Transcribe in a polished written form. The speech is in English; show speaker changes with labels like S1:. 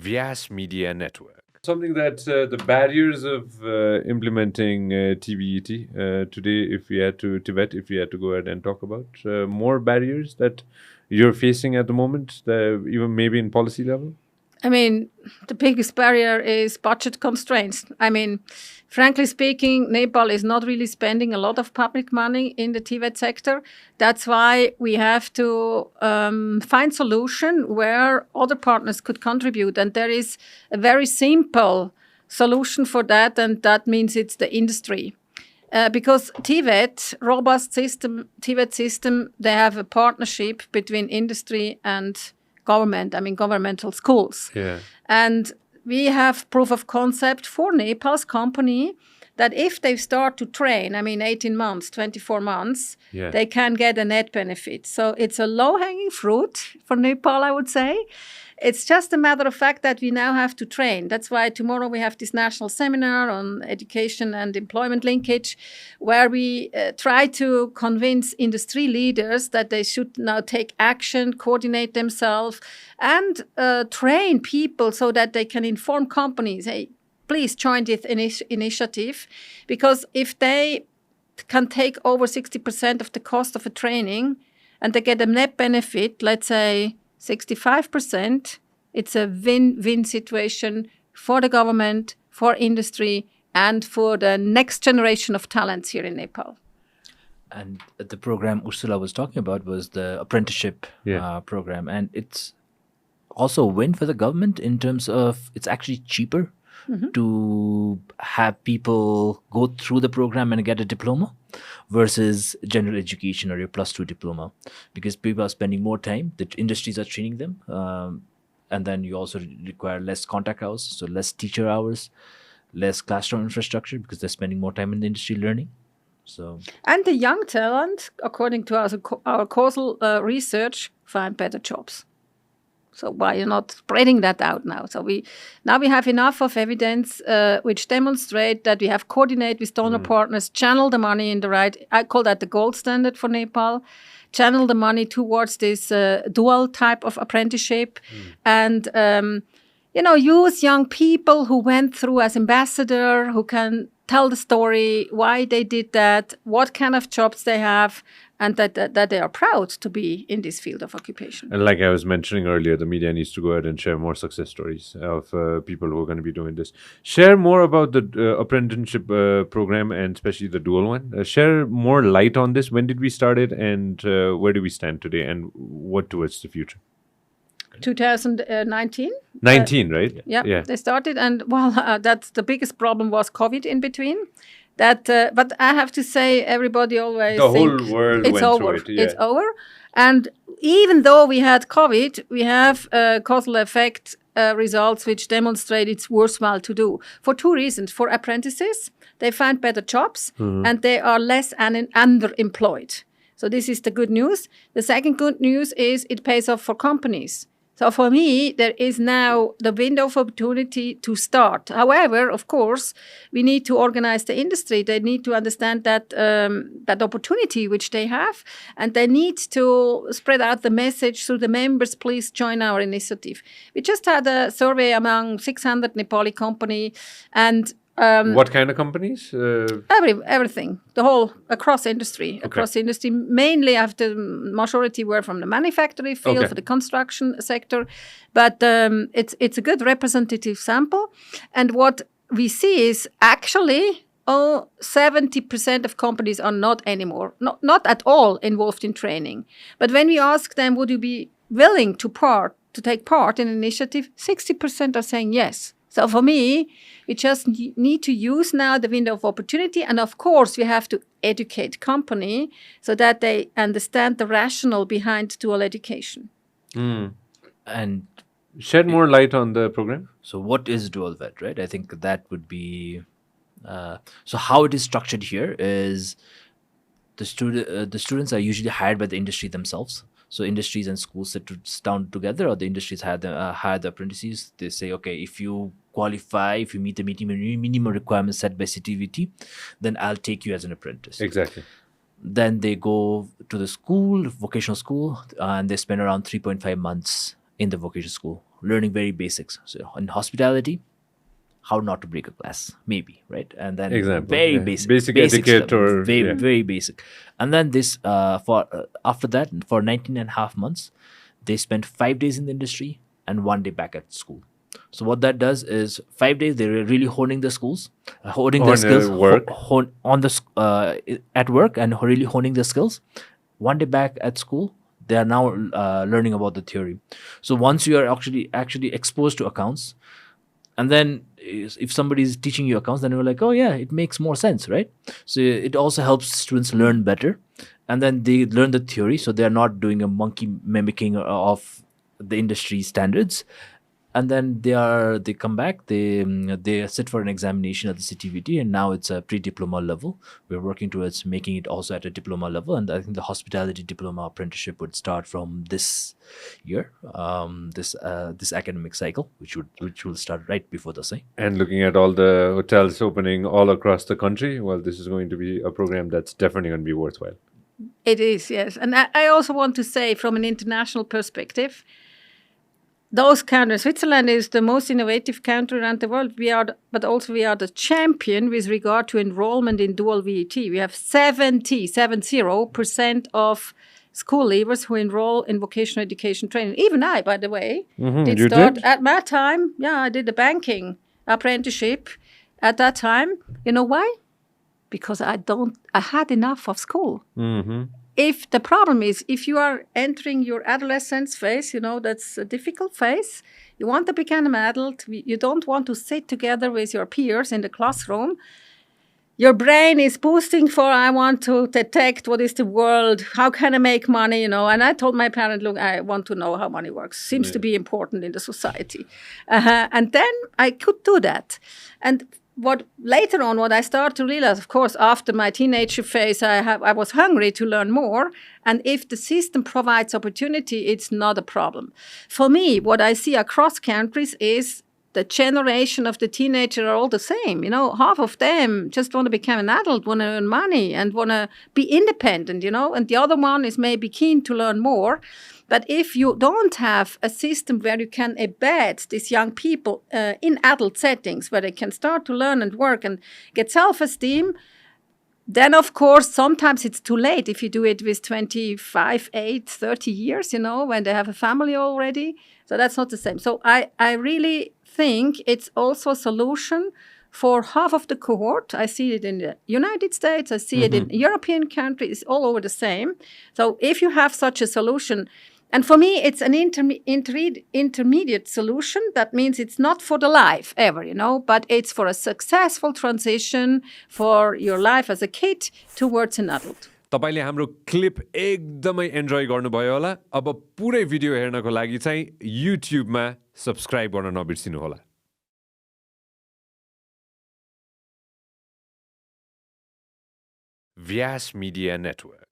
S1: Vyas Media Network. Something that the barriers of implementing TVET today, if we had to TVET, if we had to go ahead and talk about more barriers that you're facing at the moment, even maybe in policy level?
S2: I mean, the biggest barrier is budget constraints. I mean, frankly speaking, Nepal is not really spending a lot of public money in the TVET sector. That's why we have to find solution where other partners could contribute. And there is a very simple solution for that, and that means it's the industry. Because TVET, robust system, TVET system, they have a partnership between industry and government, I mean governmental schools.
S1: Yeah.
S2: And we have proof of concept for Nepal's company that if they start to train, I mean 18 months, 24 months, they can get a net benefit. So it's a low-hanging fruit for Nepal, I would say. It's just a matter of fact that we now have to train. That's why tomorrow we have this national seminar on education and employment linkage, where we try to convince industry leaders that they should now take action, coordinate themselves, and train people so that they can inform companies, hey, please join this initiative. Because if they can take over 60% of the cost of a training and they get a net benefit, let's say 65%, it's a win-win situation for the government, for industry, and for the next generation of talents here in Nepal.
S3: And the program Ursula was talking about was the apprenticeship program. And it's also a win for the government in terms of it's actually cheaper to have people go through the program and get a diploma versus general education or your +2 diploma, because people are spending more time, the industries are training them, and then you also require less contact hours, so less teacher hours, less classroom infrastructure, because they're spending more time in the industry learning. So,
S2: and the young talent, according to our causal research, find better jobs. So why are you not spreading that out now? So we have enough of evidence which demonstrate that we have coordinate with donor partners, channel the money in the right, I call that the gold standard for Nepal, channel the money towards this dual type of apprenticeship, and use young people who went through as ambassador, who can tell the story, why they did that, what kind of jobs they have, and that they are proud to be in this field of occupation.
S1: And like I was mentioning earlier, the media needs to go ahead and share more success stories of people who are going to be doing this. Share more about the apprenticeship program, and especially the dual one. Share more light on this. When did we start it, and where do we stand today, and what towards the future?
S2: 2019.
S1: 19, right?
S2: Yeah, they started, and that's the biggest problem was COVID in between. That, but I have to say, everybody always
S1: the
S2: think
S1: whole world
S2: it's
S1: went
S2: over.
S1: through it.
S2: It's over, and even though we had COVID, we have causal effect results which demonstrate it's worthwhile to do for two reasons. For apprentices, they find better jobs and they are less underemployed. So this is the good news. The second good news is it pays off for companies. So for me, there is now the window of opportunity to start. However, of course, we need to organize the industry. They need to understand that that opportunity which they have, and they need to spread out the message through the members. Please join our initiative. We just had a survey among 600 Nepali companies, and
S1: what kind of companies?
S2: Everything, the whole across industry. Mainly, after majority were from the manufacturing field, for the construction sector, but it's a good representative sample. And what we see is actually 70% of companies are not anymore, not at all involved in training. But when we ask them, would you be willing to take part in an initiative, 60% are saying yes. So for me, we just need to use now the window of opportunity. And of course, we have to educate company so that they understand the rationale behind dual education.
S3: And
S1: shed more light on the program.
S3: So what is dual VET, right? I think that would be... so how it is structured here is the students are usually hired by the industry themselves. So industries and schools sit down together, or the industries hire the apprentices. They say, okay, if you qualify, if you meet the minimum requirements set by CTEVT, then I'll take you as an apprentice.
S1: Exactly.
S3: Then they go to the school, vocational school, and they spend around 3.5 months in the vocational school. learning very basics. So in hospitality, how not to break a glass, maybe, right? And then very basic
S1: etiquette
S3: stuff,
S1: or
S3: very basic. And then this after that, for 19 and a half months, they spent 5 days in the industry and 1 day back at school. So what that does is 5 days they're really honing the skills, honing their skills at work, and really honing the skills. 1 day back at school, they are now learning about the theory. So once you are actually exposed to accounts, and then if somebody is teaching you accounts, then you're like, oh yeah, it makes more sense, right? So it also helps students learn better, and then they learn the theory, so they're not doing a monkey mimicking of the industry standards. And then they come back, they sit for an examination at the CTEVT, and now it's a pre-diploma level. We're working towards making it also at a diploma level, and I think the hospitality diploma apprenticeship would start from this year, this academic cycle, which will start right before the same.
S1: And looking at all the hotels opening all across the country, well, this is going to be a program that's definitely going to be worthwhile.
S2: It is, yes. And I also want to say, from an international perspective, those countries, Switzerland is the most innovative country around the world. But also we are the champion with regard to enrollment in dual VET. We have 70% of school leavers who enroll in vocational education training. Even I, by the way, did at my time. Yeah, I did a banking apprenticeship at that time. You know why? Because I had enough of school.
S1: Mm-hmm.
S2: If the problem is, if you are entering your adolescence phase, that's a difficult phase. You want to become an adult. You don't want to sit together with your peers in the classroom. Your brain is boosting for, I want to detect what is the world. How can I make money, And I told my parents, look, I want to know how money works. Seems to be important in the society. And then I could do that. And what I started to realize, of course, after my teenager phase, I was hungry to learn more. And if the system provides opportunity, it's not a problem. For me, what I see across countries is the generation of the teenager are all the same. Half of them just want to become an adult, want to earn money, and want to be independent, and the other one is maybe keen to learn more. But if you don't have a system where you can embed these young people in adult settings, where they can start to learn and work and get self-esteem, then, of course, sometimes it's too late if you do it with 25, 8, 30 years, when they have a family already. So that's not the same. So I really think it's also a solution for half of the cohort. I see it in the United States. I see it in European countries, all over the same. So if you have such a solution, and for me, it's an intermediate solution. That means it's not for the life ever, but it's for a successful transition for your life as a kid towards an adult.
S1: तपाईले हाम्रो clip एकदमै enjoy गर्नुभयो होला। अब पुरै video हेर्नको लागि चाहिँ युट्युबमा सब्स्क्राइब गर्न नबिर्सिनु होला। व्यास मिडिया नेटवर्क।